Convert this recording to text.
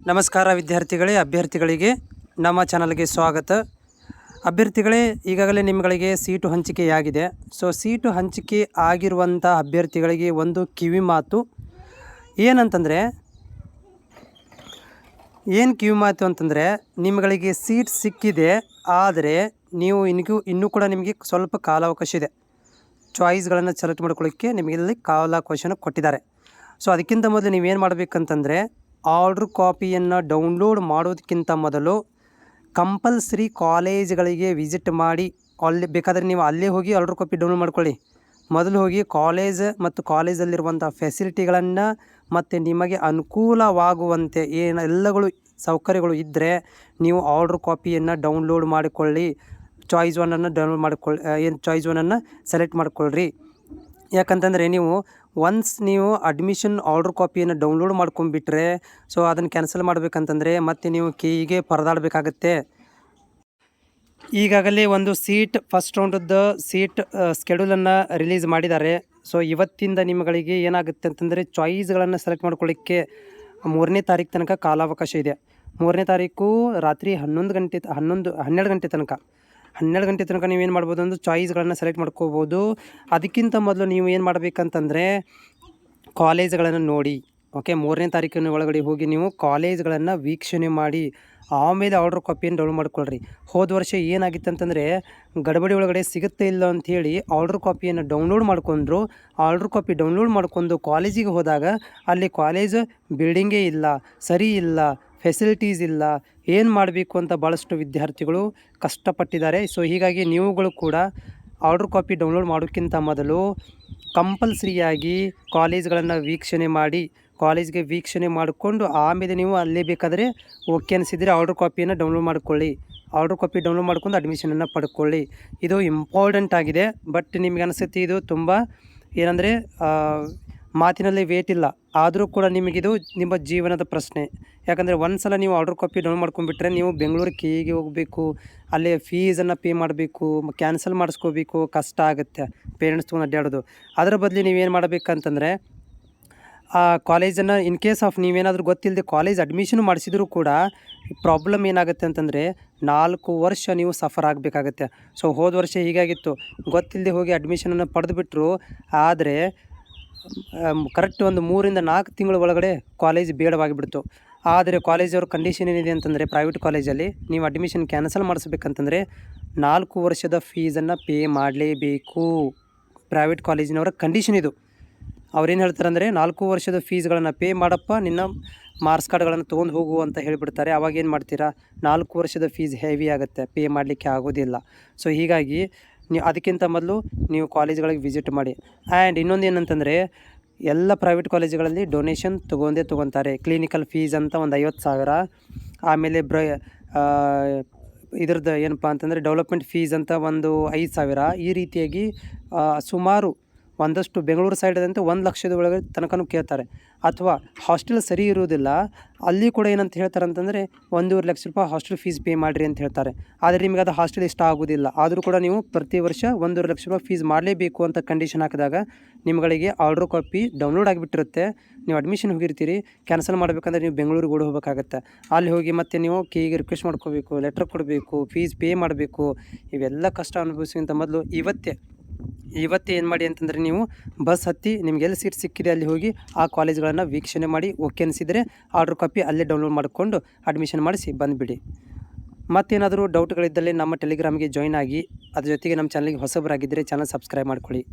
ನಮಸ್ಕಾರ ವಿದ್ಯಾರ್ಥಿಗಳೇ, ಅಭ್ಯರ್ಥಿಗಳಿಗೆ ನಮ್ಮ ಚಾನಲ್ಗೆ ಸ್ವಾಗತ. ಅಭ್ಯರ್ಥಿಗಳೇ, ಈಗಾಗಲೇ ನಿಮ್ಮಗಳಿಗೆ ಸೀಟು ಹಂಚಿಕೆಯಾಗಿದೆ. ಸೀಟು ಹಂಚಿಕೆ ಆಗಿರುವಂಥ ಅಭ್ಯರ್ಥಿಗಳಿಗೆ ಒಂದು ಕಿವಿ ಮಾತು ಏನಂತಂದರೆ, ಕಿವಿ ಮಾತು ಅಂತಂದರೆ, ನಿಮ್ಮಗಳಿಗೆ ಸೀಟ್ ಸಿಕ್ಕಿದೆ, ಆದರೆ ನೀವು ಇನ್ನೂ ಕೂಡ ನಿಮಗೆ ಸ್ವಲ್ಪ ಕಾಲಾವಕಾಶ ಇದೆ. ಚಾಯ್ಸ್ಗಳನ್ನು ಸೆಲೆಕ್ಟ್ ಮಾಡ್ಕೊಳ್ಳಿಕ್ಕೆ ನಿಮಗೆ ಇಲ್ಲಿ ಕಾಲಾವಕಾಶನ ಕೊಟ್ಟಿದ್ದಾರೆ. ಅದಕ್ಕಿಂತ ಮೊದಲು ನೀವೇನು ಮಾಡಬೇಕಂತಂದರೆ, ಆರ್ಡ್ರ್ ಕಾಪಿಯನ್ನು ಡೌನ್ಲೋಡ್ ಮಾಡೋದಕ್ಕಿಂತ ಮೊದಲು ಕಂಪಲ್ಸರಿ ಕಾಲೇಜ್ಗಳಿಗೆ ವಿಸಿಟ್ ಮಾಡಿ, ಅಲ್ಲಿ ಬೇಕಾದರೆ ನೀವು ಅಲ್ಲೇ ಹೋಗಿ ಆರ್ಡ್ರ್ ಕಾಪಿ ಡೌನ್ಲೋಡ್ ಮಾಡ್ಕೊಳ್ಳಿ. ಮೊದಲು ಹೋಗಿ ಕಾಲೇಜ್ ಮತ್ತು ಕಾಲೇಜಲ್ಲಿರುವಂಥ ಫೆಸಿಲಿಟಿಗಳನ್ನು ಮತ್ತು ನಿಮಗೆ ಅನುಕೂಲವಾಗುವಂತೆ ಎಲ್ಲಗಳು ಸೌಕರ್ಯಗಳು ಇದ್ದರೆ ನೀವು ಆರ್ಡ್ರ್ ಕಾಪಿಯನ್ನು ಡೌನ್ಲೋಡ್ ಮಾಡಿಕೊಳ್ಳಿ. ಚಾಯ್ಸ್ ಒನ್ನನ್ನು ಡೌನ್ಲೋಡ್ ಮಾಡಿಕೊಳ್ಳಿ, ಚಾಯ್ಸ್ ಒನ್ನನ್ನು ಸೆಲೆಕ್ಟ್ ಮಾಡಿಕೊಳ್ಳ್ರಿ. ಯಾಕಂತಂದರೆ ನೀವು ಅಡ್ಮಿಷನ್ ಆರ್ಡ್ರ್ ಕಾಪಿಯನ್ನು ಡೌನ್ಲೋಡ್ ಮಾಡ್ಕೊಂಡ್ಬಿಟ್ರೆ ಅದನ್ನು ಕ್ಯಾನ್ಸಲ್ ಮಾಡಬೇಕಂತಂದರೆ ಮತ್ತೆ ನೀವು ಕೀಗೆ ಪರದಾಡಬೇಕಾಗತ್ತೆ. ಈಗಾಗಲೇ ಒಂದು ಫಸ್ಟ್ ರೌಂಡದ್ದು ಸೀಟ್ ಸ್ಕೆಡ್ಯೂಲನ್ನು ರಿಲೀಸ್ ಮಾಡಿದ್ದಾರೆ. ಇವತ್ತಿಂದ ನಿಮ್ಮಗಳಿಗೆ ಏನಾಗುತ್ತೆ ಅಂತಂದರೆ, ಚಾಯ್ಸ್ಗಳನ್ನು ಸೆಲೆಕ್ಟ್ ಮಾಡ್ಕೊಳ್ಳಿಕ್ಕೆ 3ನೇ ತಾರೀಕು ತನಕ ಕಾಲಾವಕಾಶ ಇದೆ. 3ನೇ ತಾರೀಕು ರಾತ್ರಿ 12 ಗಂಟೆ ತನಕ ನೀವೇನು ಮಾಡ್ಬೋದು ಅಂದ್ರೆ ಚಾಯ್ಸ್ಗಳನ್ನು ಸೆಲೆಕ್ಟ್ ಮಾಡ್ಕೋಬೋದು. ಅದಕ್ಕಿಂತ ಮೊದಲು ನೀವು ಏನು ಮಾಡಬೇಕಂತಂದರೆ ಕಾಲೇಜ್ಗಳನ್ನು ನೋಡಿ. 3ನೇ ತಾರೀಕಿನ ಒಳಗಡೆ ಹೋಗಿ ನೀವು ಕಾಲೇಜ್ಗಳನ್ನು ವೀಕ್ಷಣೆ ಮಾಡಿ ಆಮೇಲೆ ಆರ್ಡ್ರ್ ಕಾಪಿಯನ್ನು ಡೌನ್ಲೋಡ್ ಮಾಡ್ಕೊಳ್ರಿ. ಹೋದ ವರ್ಷ ಏನಾಗಿತ್ತು ಅಂತಂದರೆ, ಗಡಬಡಿ ಒಳಗಡೆ ಸಿಗುತ್ತೆ ಇಲ್ಲ ಅಂಥೇಳಿ ಆರ್ಡ್ರ್ ಕಾಪಿಯನ್ನು ಡೌನ್ಲೋಡ್ ಮಾಡ್ಕೊಂಡ್ರು. ಆರ್ಡ್ರ್ ಕಾಪಿ ಡೌನ್ಲೋಡ್ ಮಾಡ್ಕೊಂಡು ಕಾಲೇಜಿಗೆ ಹೋದಾಗ ಅಲ್ಲಿ ಕಾಲೇಜ್ ಬಿಲ್ಡಿಂಗೇ ಇಲ್ಲ, ಸರಿ ಇಲ್ಲ, ಫೆಸಿಲಿಟೀಸ್ ಇಲ್ಲ, ಏನು ಮಾಡಬೇಕು ಅಂತ ಭಾಳಷ್ಟು ವಿದ್ಯಾರ್ಥಿಗಳು ಕಷ್ಟಪಟ್ಟಿದ್ದಾರೆ. ಹೀಗಾಗಿ ನೀವುಗಳು ಕೂಡ ಆರ್ಡ್ರ್ ಕಾಪಿ ಡೌನ್ಲೋಡ್ ಮಾಡೋಕ್ಕಿಂತ ಮೊದಲು ಕಂಪಲ್ಸರಿಯಾಗಿ ಕಾಲೇಜ್ಗಳನ್ನು ವೀಕ್ಷಣೆ ಮಾಡಿ, ಕಾಲೇಜ್ಗೆ ವೀಕ್ಷಣೆ ಮಾಡಿಕೊಂಡು ಆಮೇಲೆ ನೀವು ಅಲ್ಲೇ ಬೇಕಾದರೆ ಓಕೆ ಅನಿಸಿದರೆ ಆರ್ಡ್ರ್ ಕಾಪಿಯನ್ನು ಡೌನ್ಲೋಡ್ ಮಾಡಿಕೊಳ್ಳಿ. ಆರ್ಡ್ರ್ ಕಾಪಿ ಡೌನ್ಲೋಡ್ ಮಾಡ್ಕೊಂಡು ಅಡ್ಮಿಷನನ್ನು ಪಡ್ಕೊಳ್ಳಿ. ಇದು ಇಂಪಾರ್ಟೆಂಟ್ ಆಗಿದೆ. ಬಟ್ ನಿಮಗೆ ಅನಿಸುತ್ತೆ ಇದು ತುಂಬ ಏನಂದರೆ ಮಾತಿನಲ್ಲಿ ವೇಟ್ ಇಲ್ಲ, ಆದರೂ ಕೂಡ ನಿಮಗಿದು ನಿಮ್ಮ ಜೀವನದ ಪ್ರಶ್ನೆ. ಯಾಕಂದರೆ ಒಂದು ಸಲ ನೀವು ಆರ್ಡ್ರ್ ಕಾಪಿ ಡೌನ್ಲೋಡ್ ಮಾಡ್ಕೊಂಡ್ಬಿಟ್ರೆ ನೀವು ಬೆಂಗಳೂರು ಕೆಗೆ ಹೋಗಬೇಕು, ಅಲ್ಲೇ ಫೀಸನ್ನು ಪೇ ಮಾಡಬೇಕು, ಕ್ಯಾನ್ಸಲ್ ಮಾಡಿಸ್ಕೋಬೇಕು, ಕಷ್ಟ ಆಗುತ್ತೆ ಪೇರೆಂಟ್ಸ್ ತೊಗೊಂಡು ಅಡ್ಡಾಡೋದು. ಅದರ ಬದಲು ನೀವೇನು ಮಾಡಬೇಕಂತಂದರೆ, ಆ ಕಾಲೇಜನ್ನು ಇನ್ ಕೇಸ್ ಆಫ್ ನೀವೇನಾದರೂ ಗೊತ್ತಿಲ್ಲದೆ ಕಾಲೇಜ್ ಅಡ್ಮಿಷನ್ ಮಾಡಿಸಿದರೂ ಕೂಡ ಪ್ರಾಬ್ಲಮ್ ಏನಾಗುತ್ತೆ ಅಂತಂದರೆ 4 ವರ್ಷ ನೀವು ಸಫರ್ ಆಗಬೇಕಾಗತ್ತೆ. ಹೋದ ವರ್ಷ ಹೀಗಾಗಿತ್ತು, ಗೊತ್ತಿಲ್ಲದೆ ಹೋಗಿ ಅಡ್ಮಿಷನನ್ನು ಪಡೆದುಬಿಟ್ರು. ಆದರೆ ಕರೆಕ್ಟ್ ಒಂದು 3 ರಿಂದ 4 ತಿಂಗಳ ಒಳಗಡೆ ಕಾಲೇಜ್ ಬೇಡವಾಗಿಬಿಡ್ತು. ಆದರೆ ಕಾಲೇಜವ್ರ ಕಂಡೀಷನ್ ಏನಿದೆ ಅಂತಂದರೆ, ಪ್ರೈವೇಟ್ ಕಾಲೇಜಲ್ಲಿ ನೀವು ಅಡ್ಮಿಷನ್ ಕ್ಯಾನ್ಸಲ್ ಮಾಡಿಸ್ಬೇಕಂತಂದರೆ 4 ವರ್ಷದ ಫೀಸನ್ನು ಪೇ ಮಾಡಲೇಬೇಕು. ಪ್ರೈವೇಟ್ ಕಾಲೇಜಿನವರ ಕಂಡೀಷನ್ ಇದು. ಅವ್ರೇನು ಹೇಳ್ತಾರೆ ಅಂದರೆ, 4 ವರ್ಷದ ಫೀಸ್ಗಳನ್ನು ಪೇ ಮಾಡಪ್ಪ, ನಿನ್ನ ಮಾರ್ಕ್ಸ್ ಕಾರ್ಡ್ಗಳನ್ನು ತೊಗೊಂಡು ಹೋಗು ಅಂತ ಹೇಳಿಬಿಡ್ತಾರೆ. ಅವಾಗ ಏನು ಮಾಡ್ತೀರಾ, 4 ವರ್ಷದ ಫೀಸ್ ಹೆವಿ ಆಗುತ್ತೆ, ಪೇ ಮಾಡಲಿಕ್ಕೆ ಆಗೋದಿಲ್ಲ. ಹೀಗಾಗಿ ನೀವು ಅದಕ್ಕಿಂತ ಮೊದಲು ನೀವು ಕಾಲೇಜ್ಗಳಿಗೆ ವಿಸಿಟ್ ಮಾಡಿ. ಆ್ಯಂಡ್ ಇನ್ನೊಂದು ಏನಂತಂದರೆ, ಎಲ್ಲ ಪ್ರೈವೇಟ್ ಕಾಲೇಜುಗಳಲ್ಲಿ ಡೊನೇಷನ್ ತೊಗೊತಾರೆ. ಕ್ಲಿನಿಕಲ್ ಫೀಸ್ ಅಂತ ಒಂದು 50,000, ಆಮೇಲೆ ಇದ್ರದ್ದು ಏನಪ್ಪ ಅಂತಂದರೆ ಡೆವಲಪ್ಮೆಂಟ್ ಫೀಸ್ ಅಂತ ಒಂದು 5,000. ಈ ರೀತಿಯಾಗಿ ಸುಮಾರು ಒಂದಷ್ಟು ಬೆಂಗಳೂರು ಸೈಡದಂತೆ 1,00,000 ಒಳಗೆ ತನಕನೂ ಕೇಳ್ತಾರೆ. ಅಥವಾ ಹಾಸ್ಟೆಲ್ ಸರಿ ಇರುವುದಿಲ್ಲ, ಅಲ್ಲಿ ಕೂಡ ಏನಂತ ಹೇಳ್ತಾರೆ ಅಂತಂದರೆ 1.5 ಲಕ್ಷ ರೂಪಾಯಿ ಹಾಸ್ಟೆಲ್ ಫೀಸ್ ಪೇ ಮಾಡಿರಿ ಅಂತ ಹೇಳ್ತಾರೆ. ಆದರೆ ನಿಮಗೆ ಅದು ಹಾಸ್ಟೆಲ್ ಇಷ್ಟ ಆಗೋದಿಲ್ಲ, ಆದರೂ ಕೂಡ ನೀವು ಪ್ರತಿ ವರ್ಷ 1.5 ಲಕ್ಷ ರೂಪಾಯಿ ಫೀಸ್ ಮಾಡಲೇಬೇಕು ಅಂತ ಕಂಡೀಷನ್ ಹಾಕಿದಾಗ ನಿಮ್ಮಗಳಿಗೆ ಆರ್ಡ್ರ್ ಕಾಪಿ ಡೌನ್ಲೋಡ್ ಆಗಿಬಿಟ್ಟಿರುತ್ತೆ. ನೀವು ಅಡ್ಮಿಷನ್ ಹೋಗಿರ್ತೀರಿ, ಕ್ಯಾನ್ಸಲ್ ಮಾಡಬೇಕಂದ್ರೆ ನೀವು ಬೆಂಗಳೂರಿಗೆ ಓಡಿ ಹೋಗಬೇಕಾಗತ್ತೆ. ಅಲ್ಲಿ ಹೋಗಿ ಮತ್ತೆ ನೀವು ಕೆಗೆ ರಿಕ್ವೆಸ್ಟ್ ಮಾಡ್ಕೋಬೇಕು, ಲೆಟ್ರ್ ಕೊಡಬೇಕು, ಫೀಸ್ ಪೇ ಮಾಡಬೇಕು. ಇವೆಲ್ಲ ಕಷ್ಟ ಅನುಭವಿಸೋಕ್ಕಿಂತ ಮೊದಲು ಇವತ್ತೇ ಏನು ಮಾಡಿ ಅಂತಂದರೆ, ನೀವು ಬಸ್ ಹತ್ತಿ ನಿಮ್ಗೆ ಎಲ್ಲಿ ಸೀಟ್ ಸಿಕ್ಕಿದೆ ಅಲ್ಲಿ ಹೋಗಿ ಆ ಕಾಲೇಜ್ಗಳನ್ನು ವೀಕ್ಷಣೆ ಮಾಡಿ ಓಕೆ ಅನಿಸಿದರೆ ಆರ್ಡ್ರ್ ಕಾಪಿ ಅಲ್ಲೇ ಡೌನ್ಲೋಡ್ ಮಾಡಿಕೊಂಡು ಅಡ್ಮಿಷನ್ ಮಾಡಿಸಿ ಬಂದುಬಿಡಿ. ಮತ್ತೇನಾದರೂ ಡೌಟ್ಗಳಿದ್ದಲ್ಲಿ ನಮ್ಮ ಟೆಲಿಗ್ರಾಮ್ಗೆ ಜಾಯ್ನ್ ಆಗಿ, ಅದ್ರ ಜೊತೆಗೆ ನಮ್ಮ ಚಾನಲ್ಗೆ ಹೊಸಬರಾಗಿದ್ದರೆ ಚಾನಲ್ ಸಬ್ಸ್ಕ್ರೈಬ್ ಮಾಡ್ಕೊಳ್ಳಿ.